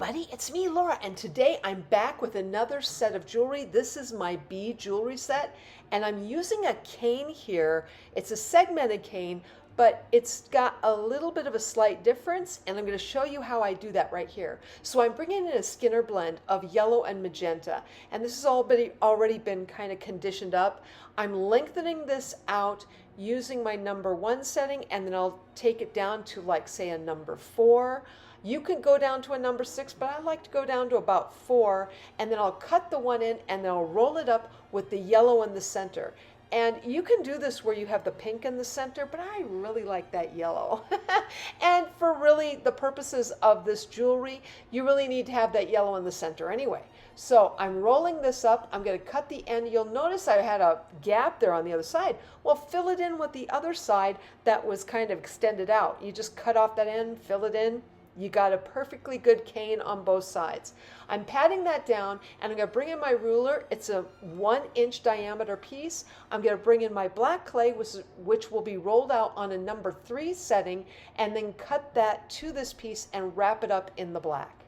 everybody, it's me, Laura, and today I'm back with another set of jewelry. This is my bead jewelry set, and I'm using a cane here. It's a segmented cane, but it's got a little bit of a slight difference, and I'm going to show you how I do that right here. So I'm bringing in a Skinner blend of yellow and magenta, and this has already been kind of conditioned up. I'm lengthening this out using my number 1 setting, and then I'll take it down to, like, say, a number 4. You can go down to a number 6, but I like to go down to about 4, and then I'll cut the one in and then I'll roll it up with the yellow in the center. And you can do this where you have the pink in the center, but I really like that yellow. And for really the purposes of this jewelry, you really need to have that yellow in the center anyway. So I'm rolling this up. I'm going to cut the end. You'll notice I had a gap there on the other side. Well, fill it in with the other side that was kind of extended out. You just cut off that end, fill it in. You got a perfectly good cane on both sides. I'm patting that down, and I'm going to bring in my ruler. It's a 1-inch diameter piece. I'm going to bring in my black clay, which will be rolled out on a number 3 setting, and then cut that to this piece and wrap it up in the black.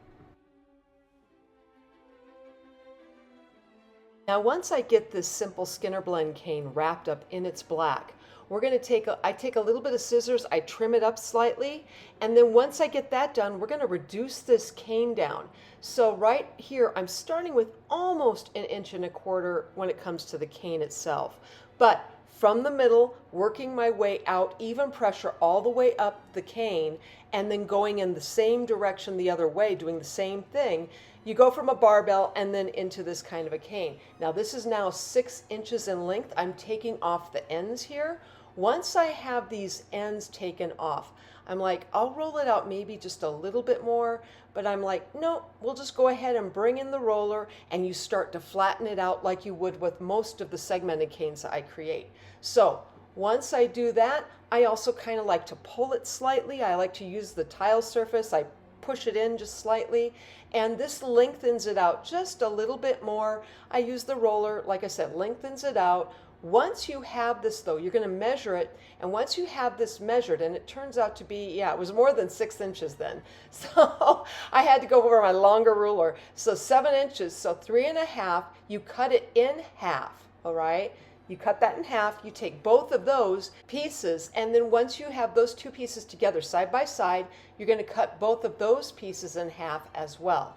Now, once I get this simple Skinner blend cane wrapped up in its black, we're going to I take a little bit of scissors, I trim it up slightly, and then once I get that done, we're going to reduce this cane down. So right here, I'm starting with almost 1.25 inches when it comes to the cane itself. But from the middle, working my way out, even pressure all the way up the cane, and then going in the same direction the other way, doing the same thing. You go from a barbell and then into this kind of a cane. Now this is now 6 inches in length. I'm taking off the ends here. Once I have these ends taken off, I'm like, I'll roll it out maybe just a little bit more, but I'm like, no, we'll just go ahead and bring in the roller, and you start to flatten it out like you would with most of the segmented canes that I create. So once I do that, I also kind of like to pull it slightly. I like to use the tile surface. I push it in just slightly, and this lengthens it out just a little bit more. I use the roller, like I said, lengthens it out. Once you have this, though, you're going to measure it, and once you have this measured, and it turns out to be, yeah, it was more than 6 inches then. So I had to go over my longer ruler. So 7 inches, so 3.5, you cut it in half, all right? You cut that in half, you take both of those pieces, and then once you have those two pieces together side by side, you're going to cut both of those pieces in half as well.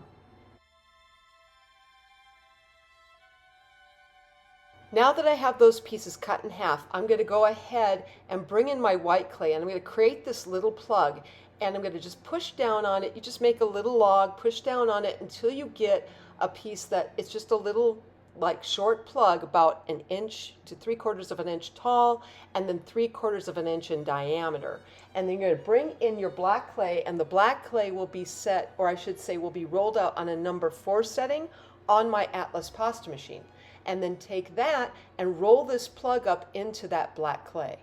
Now that I have those pieces cut in half, I'm going to go ahead and bring in my white clay, and I'm going to create this little plug, and I'm going to just push down on it. You just make a little log, push down on it until you get a piece that it's just a little like short plug, about 1 inch to 3/4 of an inch tall, and then 3/4 of an inch in diameter. And then you're going to bring in your black clay, and the black clay will be set, or I should say will be rolled out on a number 4 setting on my Atlas pasta machine. And then take that and roll this plug up into that black clay.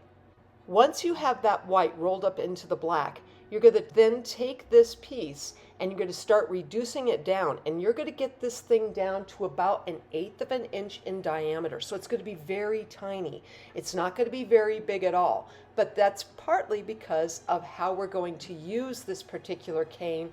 Once you have that white rolled up into the black, you're going to then take this piece and you're going to start reducing it down, and you're going to get this thing down to about 1/8 of an inch in diameter. So it's going to be very tiny. It's not going to be very big at all, but that's partly because of how we're going to use this particular cane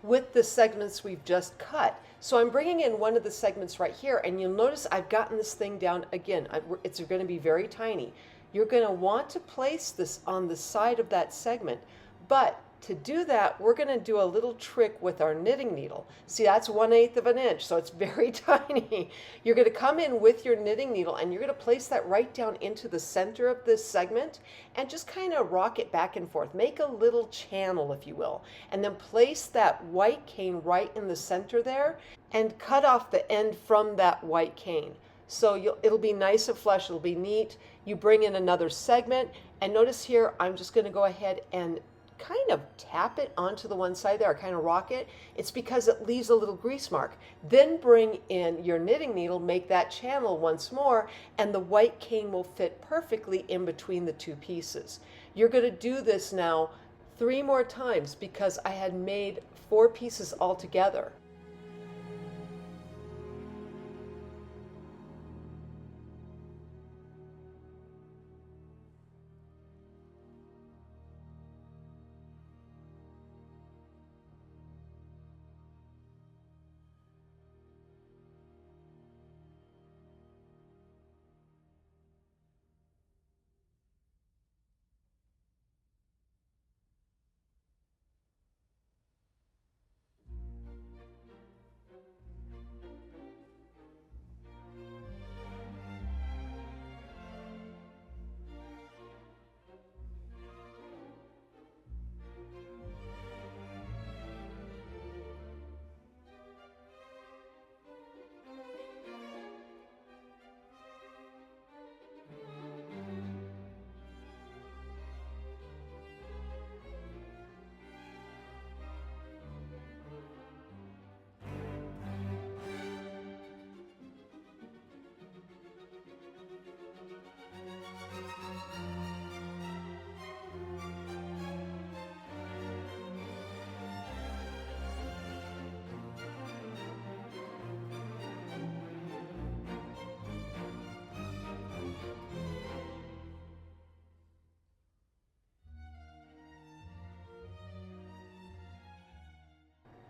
with the segments we've just cut. So I'm bringing in one of the segments right here, and you'll notice I've gotten this thing down again. It's going to be very tiny. You're going to want to place this on the side of that segment, but to do that, we're going to do a little trick with our knitting needle. See, that's 1/8 of an inch, so it's very tiny. You're going to come in with your knitting needle, and you're going to place that right down into the center of this segment and just kind of rock it back and forth. Make a little channel, if you will, and then place that white cane right in the center there and cut off the end from that white cane. So it'll be nice and flush, it'll be neat. You bring in another segment, and notice here, I'm just going to go ahead and kind of tap it onto the one side there, kind of rock it. It's because it leaves a little grease mark. Then bring in your knitting needle, make that channel once more, and the white cane will fit perfectly in between the two pieces. You're going to do this now 3 more times because I had made 4 pieces altogether.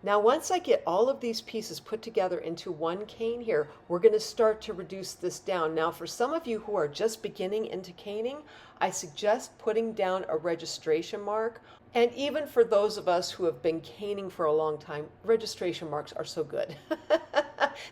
Now, once I get all of these pieces put together into one cane here, we're going to start to reduce this down. Now, for some of you who are just beginning into caning, I suggest putting down a registration mark. And even for those of us who have been caning for a long time, registration marks are so good.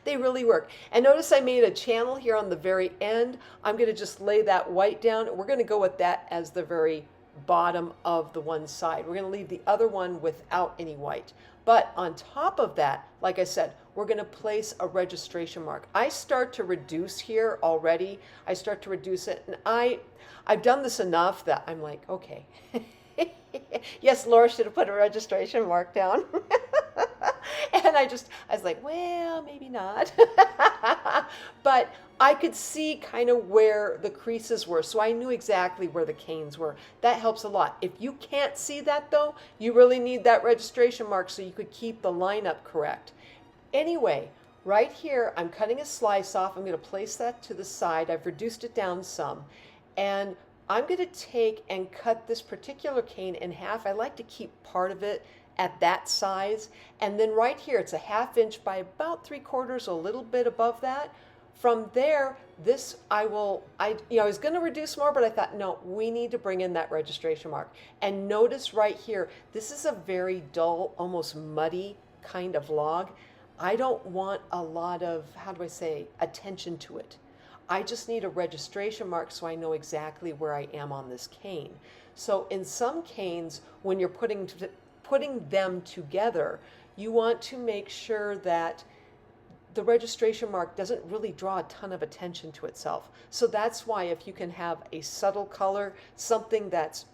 They really work. And notice I made a channel here on the very end. I'm going to just lay that white down. We're going to go with that as the very bottom of the one side. We're going to leave the other one without any white. But on top of that, like I said, we're going to place a registration mark. I start to reduce here already. I start to reduce it, and I've done this enough that I'm like, okay. Yes, Laura should have put a registration mark down. And I was like, well, maybe not. But I could see kind of where the creases were, so I knew exactly where the canes were. That helps a lot. If you can't see that though, you really need that registration mark so you could keep the lineup correct. Anyway, right here, I'm cutting a slice off. I'm going to place that to the side. I've reduced it down some. And I'm going to take and cut this particular cane in half. I like to keep part of it at that size. And then right here, it's a 1/2 inch by about 3/4, a little bit above that. From there, this I was going to reduce more, but I thought, no, we need to bring in that registration mark. And notice right here, this is a very dull, almost muddy kind of log. I don't want a lot of, how do I say, attention to it. I just need a registration mark so I know exactly where I am on this cane. So in some canes, when you're putting them together, you want to make sure that the registration mark doesn't really draw a ton of attention to itself. So that's why if you can have a subtle color, something that's,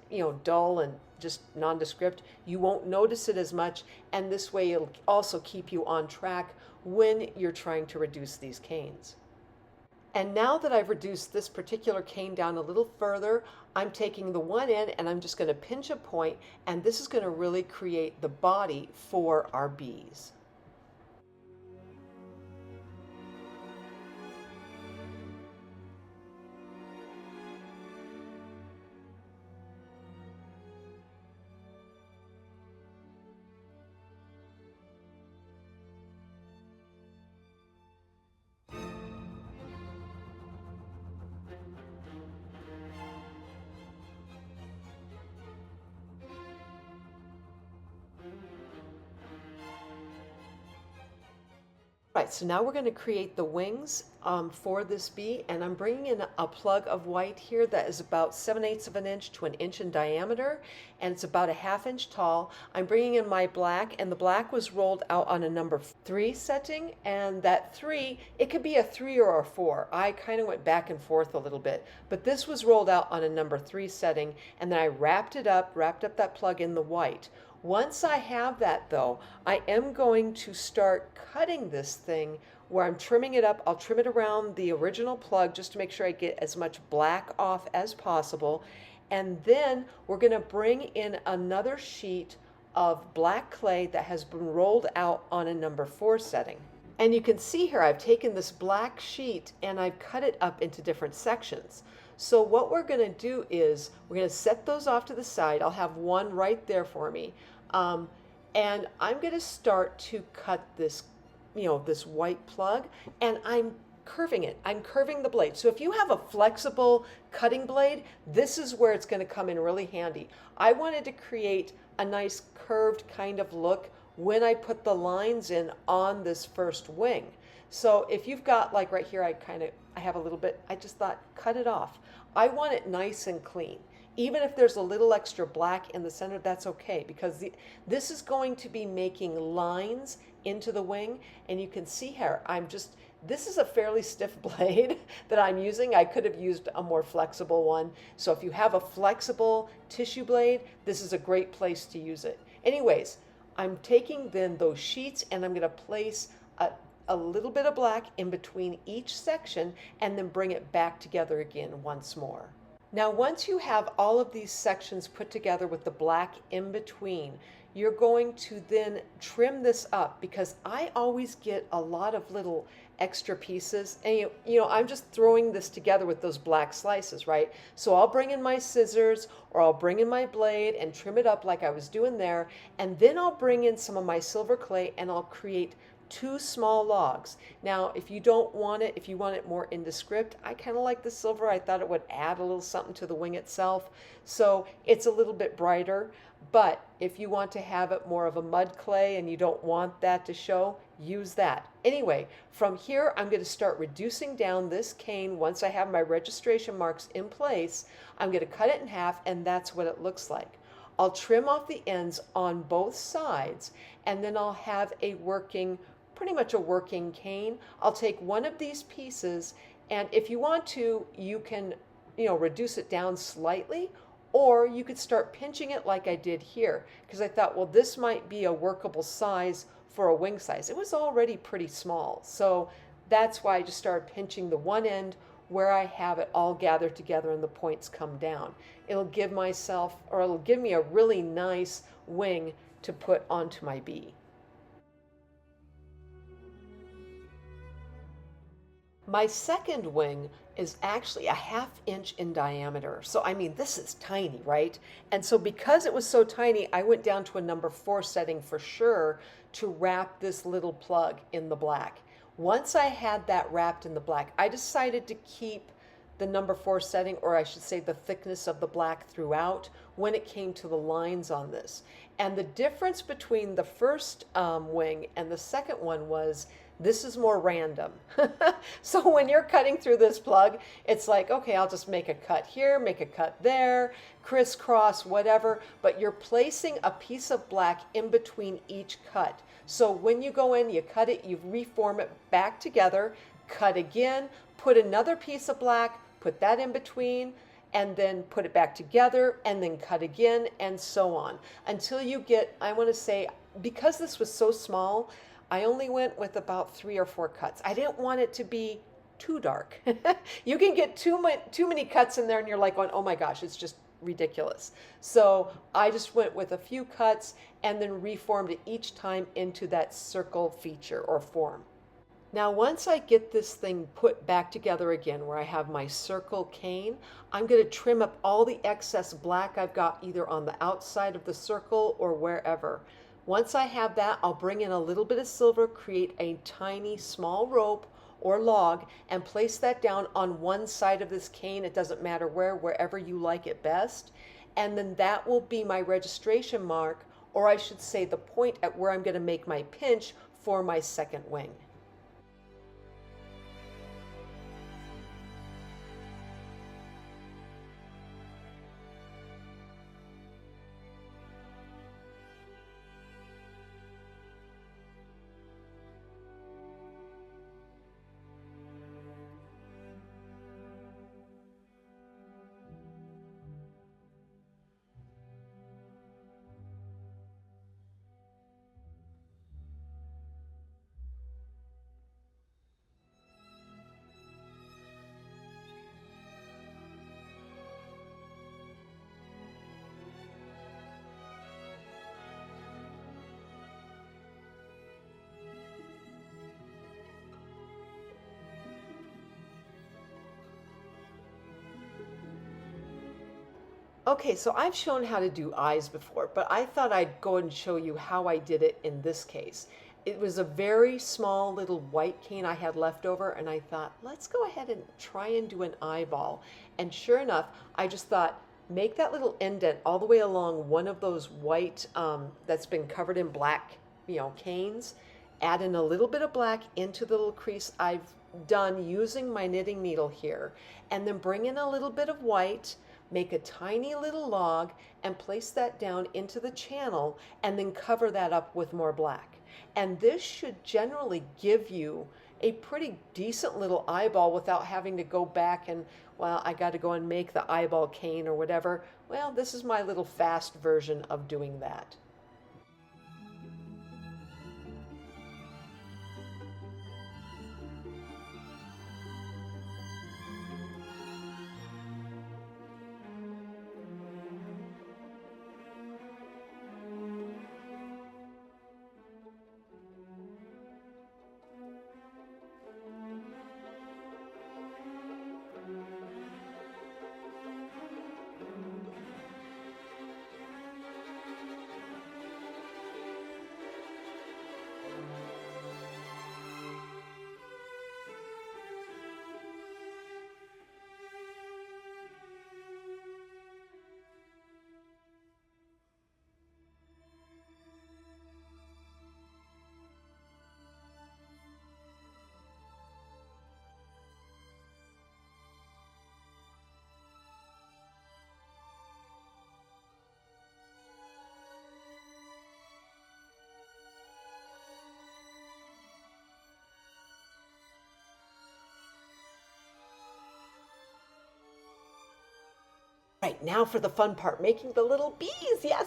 dull and just nondescript, you won't notice it as much, and this way it'll also keep you on track when you're trying to reduce these canes. And now that I've reduced this particular cane down a little further, I'm taking the one end and I'm just going to pinch a point, and this is going to really create the body for our bees. Right, so now we're going to create the wings for this bee, and I'm bringing in a plug of white here that is about 7/8 of an inch to an inch in diameter, and it's about a 1/2 inch tall. I'm bringing in my black, and the black was rolled out on a number 3 setting, and that 3, it could be a 3 or a 4. I kind of went back and forth a little bit, but this was rolled out on a number 3 setting, and then I wrapped up that plug in the white. Once I have that though, I am going to start cutting this thing where I'm trimming it up. I'll trim it around the original plug just to make sure I get as much black off as possible. And then we're going to bring in another sheet of black clay that has been rolled out on a number 4 setting. And you can see here I've taken this black sheet and I've cut it up into different sections. So what we're going to do is we're going to set those off to the side. I'll have one right there for me. And I'm going to start to cut this, this white plug, and I'm curving it. I'm curving the blade. So if you have a flexible cutting blade, this is where it's going to come in really handy. I wanted to create a nice curved kind of look when I put the lines in on this first wing. So if you've got, like right here, I have a little bit, I just thought, cut it off. I want it nice and clean. Even if there's a little extra black in the center, that's okay, because this is going to be making lines into the wing, and you can see here, this is a fairly stiff blade that I'm using. I could have used a more flexible one. So if you have a flexible tissue blade, this is a great place to use it. Anyways, I'm taking then those sheets and I'm going to place a little bit of black in between each section and then bring it back together again once more. Now once you have all of these sections put together with the black in between, you're going to then trim this up, because I always get a lot of little extra pieces, and I'm just throwing this together with those black slices, right? So I'll bring in my scissors, or I'll bring in my blade and trim it up like I was doing there, and then I'll bring in some of my silver clay and I'll create two small logs. Now, if you don't want it, if you want it more indescript, I kind of like the silver. I thought it would add a little something to the wing itself. So it's a little bit brighter, but if you want to have it more of a mud clay and you don't want that to show, use that. Anyway, from here, I'm going to start reducing down this cane. Once I have my registration marks in place, I'm going to cut it in half, and that's what it looks like. I'll trim off the ends on both sides, and then I'll have pretty much a working cane. I'll take one of these pieces, and if you want to, you can, reduce it down slightly, or you could start pinching it like I did here, because I thought, well, this might be a workable size for a wing size. It was already pretty small, so that's why I just started pinching the one end where I have it all gathered together and the points come down. It'll give me a really nice wing to put onto my bee. My second wing is actually a 1/2 inch in diameter. So, I mean, this is tiny, right? And so because it was so tiny, I went down to a number 4 setting for sure to wrap this little plug in the black. Once I had that wrapped in the black, I decided to keep the number 4 setting, or I should say the thickness of the black throughout, when it came to the lines on this. And the difference between the first wing and the second one was this is more random. So when you're cutting through this plug, it's like, okay, I'll just make a cut here, make a cut there, crisscross, whatever, but you're placing a piece of black in between each cut. So when you go in, you cut it, you reform it back together, cut again, put another piece of black, put that in between, and then put it back together, and then cut again, and so on, until you get, I want to say, because this was so small, I only went with about 3 or 4 cuts. I didn't want it to be too dark. You can get too many cuts in there and you're like going, oh my gosh, it's just ridiculous. So I just went with a few cuts and then reformed it each time into that circle feature or form. Now, once I get this thing put back together again, where I have my circle cane, I'm going to trim up all the excess black I've got either on the outside of the circle or wherever. Once I have that, I'll bring in a little bit of silver, create a tiny small rope or log, and place that down on one side of this cane. It doesn't matter wherever you like it best. And then that will be my registration mark, or I should say the point at where I'm going to make my pinch for my second wing. Okay, so I've shown how to do eyes before, but I thought I'd go and show you how I did it in this case. It was a very small little white cane I had left over, and I thought, let's go ahead and try and do an eyeball. And sure enough, I just thought, make that little indent all the way along one of those white that's been covered in black, canes. Add in a little bit of black into the little crease I've done using my knitting needle here, and then bring in a little bit of white, make a tiny little log, and place that down into the channel, and then cover that up with more black. And this should generally give you a pretty decent little eyeball without having to go back and, well, I got to go and make the eyeball cane or whatever. Well, this is my little fast version of doing that. Right, now for the fun part, making the little bees, yes.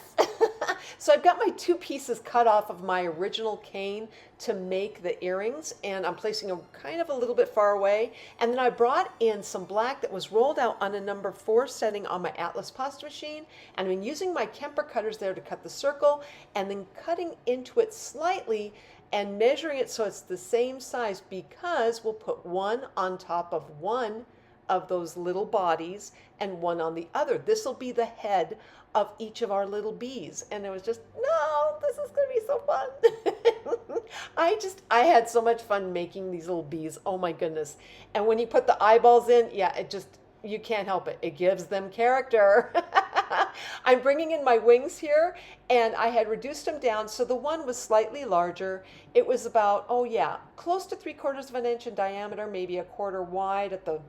So I've got my two pieces cut off of my original cane to make the earrings, and I'm placing them kind of a little bit far away. And then I brought in some black that was rolled out on a number 4 setting on my Atlas pasta machine, and I'm using my Kemper cutters there to cut the circle, and then cutting into it slightly and measuring it so it's the same size, because we'll put one on top of one of those little bodies and one on the other. This will be the head of each of our little bees. And it was just, no, this is going to be so fun. I had so much fun making these little bees. Oh my goodness. And when you put the eyeballs in, yeah, it just, you can't help it. It gives them character. I'm bringing in my wings here, and I had reduced them down. So the one was slightly larger. It was about, oh yeah, close to 3/4 of an inch in diameter, maybe a quarter wide at the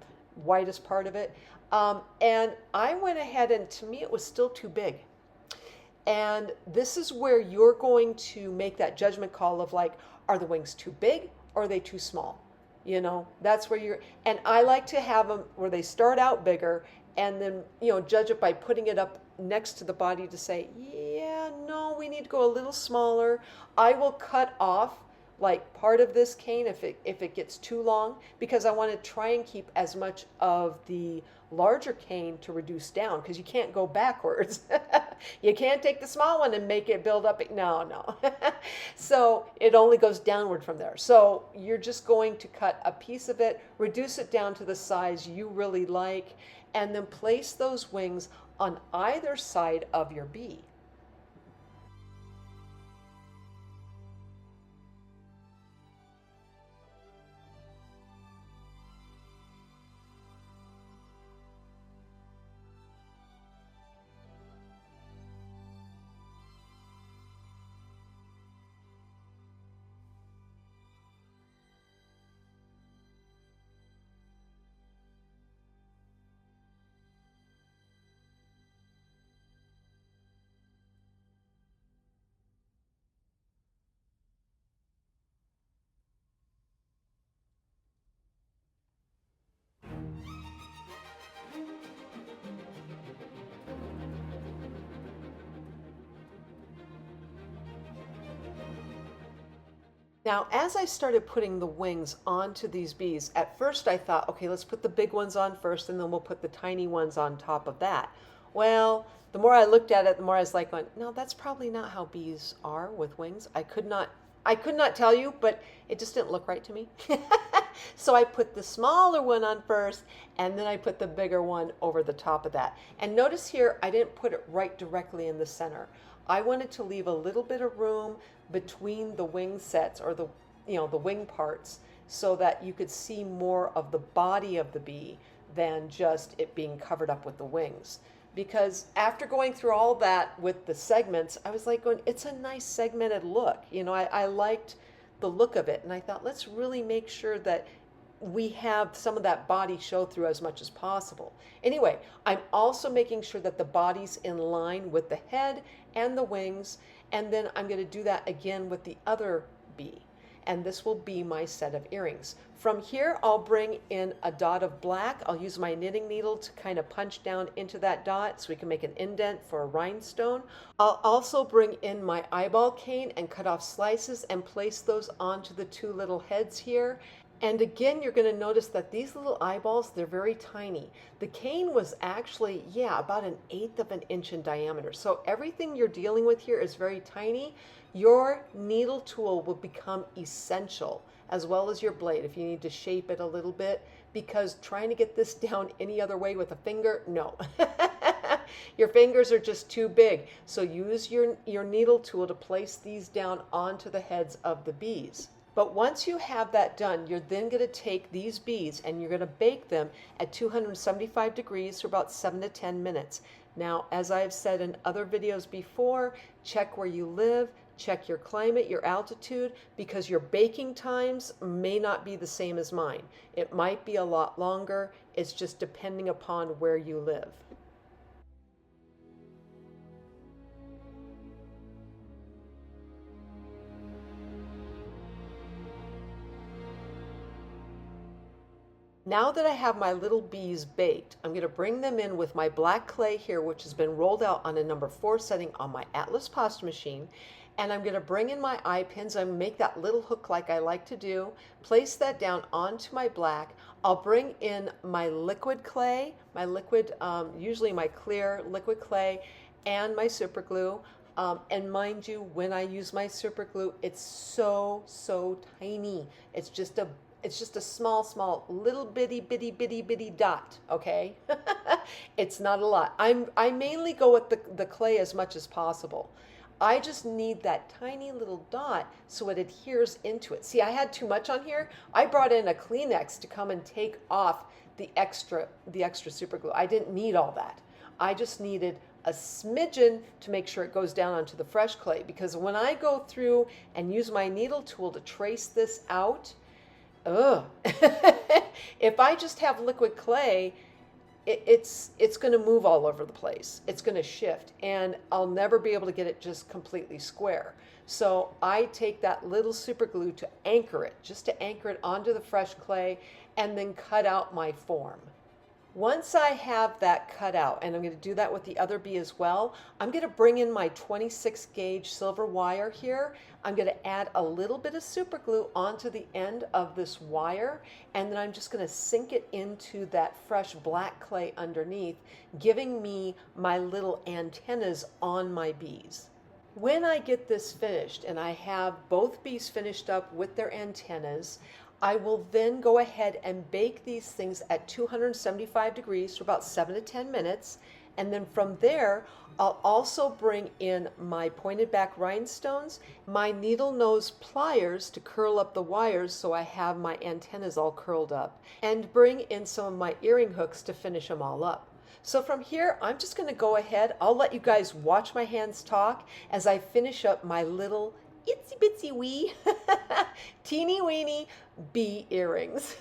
widest part of it. And I went ahead, and to me it was still too big. And this is where you're going to make that judgment call of like, are the wings too big or are they too small? You know, that's where you're, and I like to have them where they start out bigger and then, you know, judge it by putting it up next to the body to say, yeah, no, we need to go a little smaller. I will cut off like part of this cane if it gets too long, because I want to try and keep as much of the larger cane to reduce down, because you can't go backwards. You can't take the small one and make it build up. No. So it only goes downward from there. So you're just going to cut a piece of it, reduce it down to the size you really like, and then place those wings on either side of your bee. Now, as I started putting the wings onto these bees, at first I thought, okay, let's put the big ones on first and then we'll put the tiny ones on top of that. Well, the more I looked at it, the more I was like, going, no, that's probably not how bees are with wings. I could not tell you, but it just didn't look right to me. So I put the smaller one on first, and then I put the bigger one over the top of that. And notice here, I didn't put it right directly in the center. I wanted to leave a little bit of room between the wing sets, or the, you know, the wing parts, so that you could see more of the body of the bee than just it being covered up with the wings. Because after going through all that with the segments, I was like going, it's a nice segmented look. You know, I liked the look of it, and I thought, let's really make sure that we have some of that body show through as much as possible. Anyway, I'm also making sure that the body's in line with the head and the wings, and then I'm going to do that again with the other bee. And this will be my set of earrings. From here, I'll bring in a dot of black. I'll use my knitting needle to kind of punch down into that dot so we can make an indent for a rhinestone. I'll also bring in my eyeball cane and cut off slices and place those onto the two little heads here. And again, you're going to notice that these little eyeballs, they're very tiny. The cane was actually, yeah, about 1/8 of an inch in diameter. So everything you're dealing with here is very tiny. Your needle tool will become essential, as well as your blade, if you need to shape it a little bit, because trying to get this down any other way with a finger, no. Your fingers are just too big. So use your needle tool to place these down onto the heads of the bees. But once you have that done, you're then going to take these bees and you're going to bake them at 275 degrees for about 7 to 10 minutes. Now, as I've said in other videos before, check where you live, check your climate, your altitude, because your baking times may not be the same as mine. It might be a lot longer. It's just depending upon where you live. Now that I have my little bees baked, I'm going to bring them in with my black clay here, which has been rolled out on a number 4 setting on my Atlas pasta machine. And I'm going to bring in my eye pins. I'm going to make that little hook like I like to do, place that down onto my black. I'll bring in my liquid clay, my liquid, usually my clear liquid clay, and my super glue. And mind you, when I use my super glue, it's so tiny. It's just a small, little bitty dot, okay? It's not a lot. I mainly go with the clay as much as possible. I just need that tiny little dot so it adheres into it. See, I had too much on here. I brought in a Kleenex to come and take off the extra super glue. I didn't need all that. I just needed a smidgen to make sure it goes down onto the fresh clay, because when I go through and use my needle tool to trace this out, ugh. If I just have liquid clay, it's going to move all over the place. It's going to shift, and I'll never be able to get it just completely square. So I take that little super glue to anchor it, just to anchor it onto the fresh clay, and then cut out my form. Once I have that cut out, and I'm going to do that with the other bee as well, I'm going to bring in my 26 gauge silver wire here. I'm going to add a little bit of super glue onto the end of this wire, and then I'm just going to sink it into that fresh black clay underneath, giving me my little antennas on my bees. When I get this finished and I have both bees finished up with their antennas, I will then go ahead and bake these things at 275 degrees for about 7 to 10 minutes. And then from there, I'll also bring in my pointed back rhinestones, my needle nose pliers to curl up the wires so I have my antennas all curled up, and bring in some of my earring hooks to finish them all up. So from here, I'm just going to go ahead. I'll let you guys watch my hands talk as I finish up my little itsy bitsy wee teeny weeny bee earrings.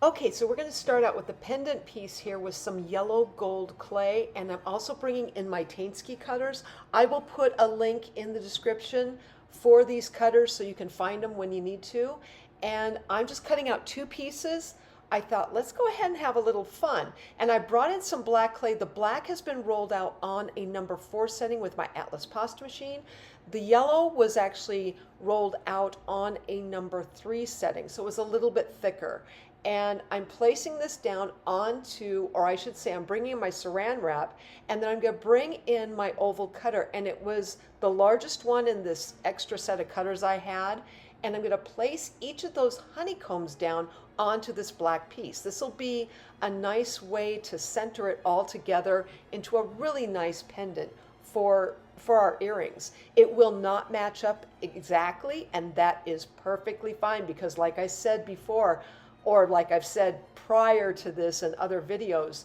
Okay, so we're going to start out with the pendant piece here with some yellow gold clay, and I'm also bringing in my Tainsky cutters. I will put a link in the description for these cutters so you can find them when you need to. And I'm just cutting out 2 pieces. I thought, let's go ahead and have a little fun. And I brought in some black clay. The black has been rolled out on a number 4 setting with my Atlas pasta machine. The yellow was actually rolled out on a number 3 setting, so it was a little bit thicker. And I'm placing this down onto, or I should say I'm bringing in my saran wrap, and then I'm going to bring in my oval cutter, and it was the largest one in this extra set of cutters I had, and I'm going to place each of those honeycombs down onto this black piece. This will be a nice way to center it all together into a really nice pendant for our earrings. It will not match up exactly, and that is perfectly fine, because like I said before, or like I've said prior to this in other videos,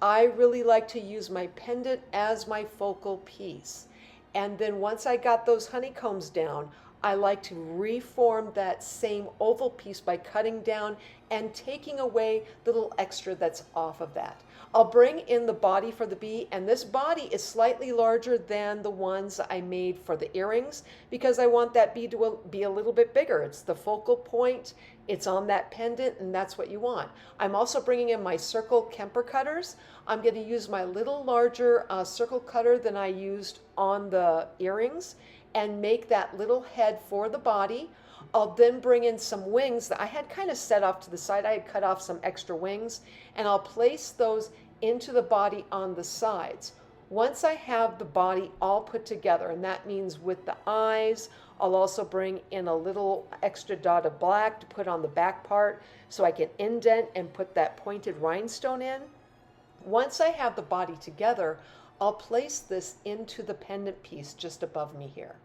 I really like to use my pendant as my focal piece. And then once I got those honeycombs down, I like to reform that same oval piece by cutting down and taking away the little extra that's off of that. I'll bring in the body for the bee, and this body is slightly larger than the ones I made for the earrings because I want that bee to be a little bit bigger. It's the focal point, it's on that pendant, and that's what you want. I'm also bringing in my circle Kemper cutters. I'm going to use my little larger circle cutter than I used on the earrings and make that little head for the body. I'll then bring in some wings that I had kind of set off to the side. I had cut off some extra wings, and I'll place those into the body on the sides. Once I have the body all put together, and that means with the eyes, I'll also bring in a little extra dot of black to put on the back part so I can indent and put that pointed rhinestone in. Once I have the body together, I'll place this into the pendant piece just above me here.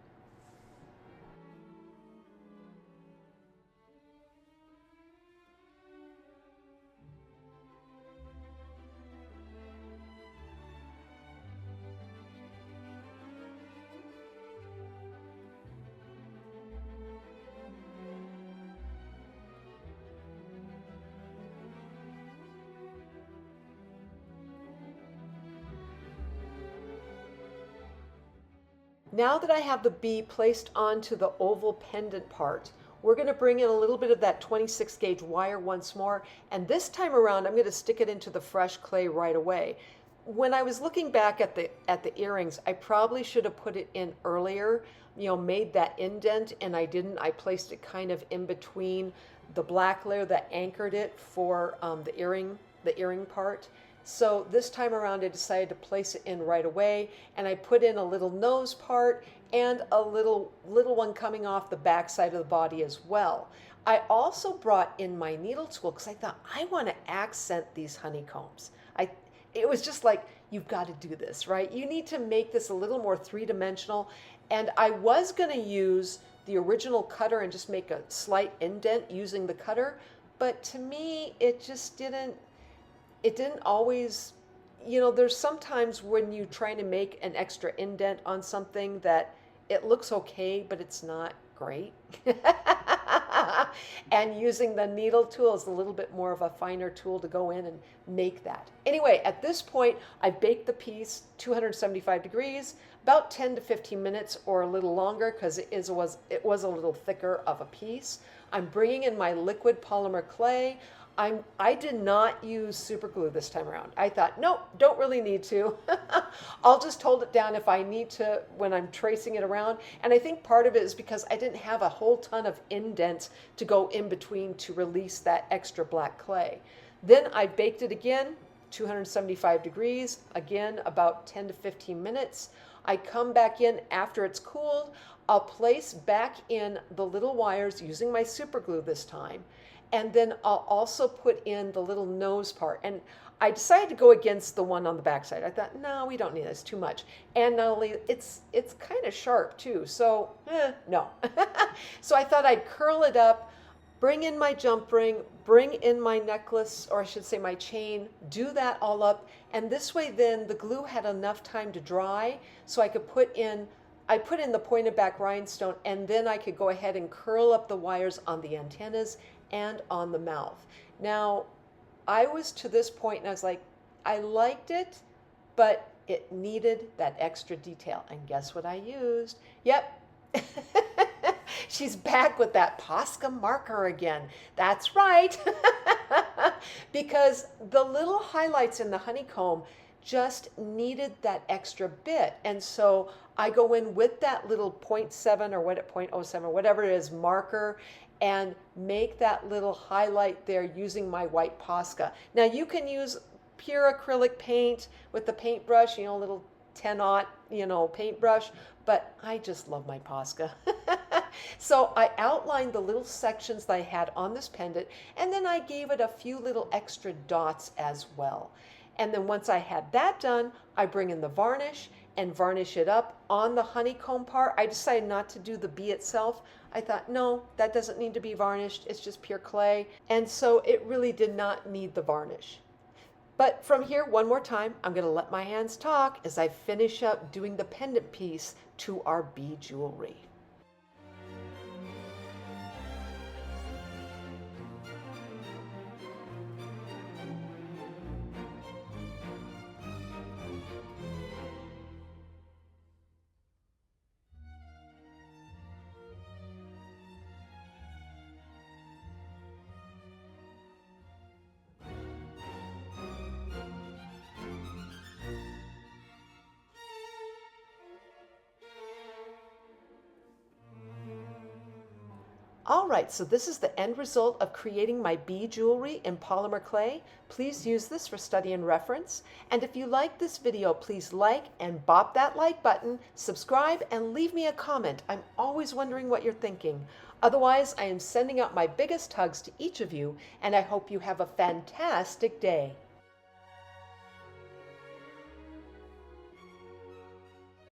Now that I have the bee placed onto the oval pendant part, we're going to bring in a little bit of that 26 gauge wire once more, and this time around I'm going to stick it into the fresh clay right away. When I was looking back at the earrings, I probably should have put it in earlier, made that indent, and I didn't. I placed it kind of in between the black layer that anchored it for the earring part. So this time around I decided to place it in right away, and I put in a little nose part and a little one coming off the back side of the body as well. I also brought in my needle tool because I thought I want to accent these honeycombs. It was just like, you've got to do this, right? You need to make this a little more three-dimensional, and I was going to use the original cutter and just make a slight indent using the cutter, but to me it just didn't always, there's sometimes when you're trying to make an extra indent on something that it looks okay, but it's not great. And using the needle tool is a little bit more of a finer tool to go in and make that. Anyway, at this point, I baked the piece 275 degrees, about 10 to 15 minutes or a little longer because it was a little thicker of a piece. I'm bringing in my liquid polymer clay. I did not use super glue this time around. I thought, nope, don't really need to. I'll just hold it down if I need to when I'm tracing it around. And I think part of it is because I didn't have a whole ton of indents to go in between to release that extra black clay. Then I baked it again, 275 degrees, again about 10 to 15 minutes. I come back in after it's cooled. I'll place back in the little wires using my super glue this time. And then I'll also put in the little nose part. And I decided to go against the one on the back side. I thought, no, we don't need this, too much. And not only, it's kind of sharp too, so no. So I thought I'd curl it up, bring in my jump ring, bring in my necklace, or I should say my chain, do that all up. And this way then the glue had enough time to dry so I could put in the pointed back rhinestone, and then I could go ahead and curl up the wires on the antennas and on the mouth. Now, I was to this point and I was like, I liked it, but it needed that extra detail. And guess what I used? Yep. She's back with that Posca marker again. That's right. Because the little highlights in the honeycomb just needed that extra bit. And so I go in with that little 0.7 or 0.07, whatever it is, marker, and make that little highlight there using my white Posca. Now you can use pure acrylic paint with the paintbrush, little 10-aught, paintbrush, but I just love my Posca. So I outlined the little sections that I had on this pendant, and then I gave it a few little extra dots as well. And then once I had that done, I bring in the varnish and varnish it up on the honeycomb part. I decided not to do the bee itself. I thought, no, that doesn't need to be varnished. It's just pure clay. And so it really did not need the varnish. But from here, one more time, I'm going to let my hands talk as I finish up doing the pendant piece to our bee jewelry. All right, so this is the end result of creating my bee jewelry in polymer clay. Please use this for study and reference. And if you like this video, please like and bop that like button, subscribe, and leave me a comment. I'm always wondering what you're thinking. Otherwise, I am sending out my biggest hugs to each of you, and I hope you have a fantastic day.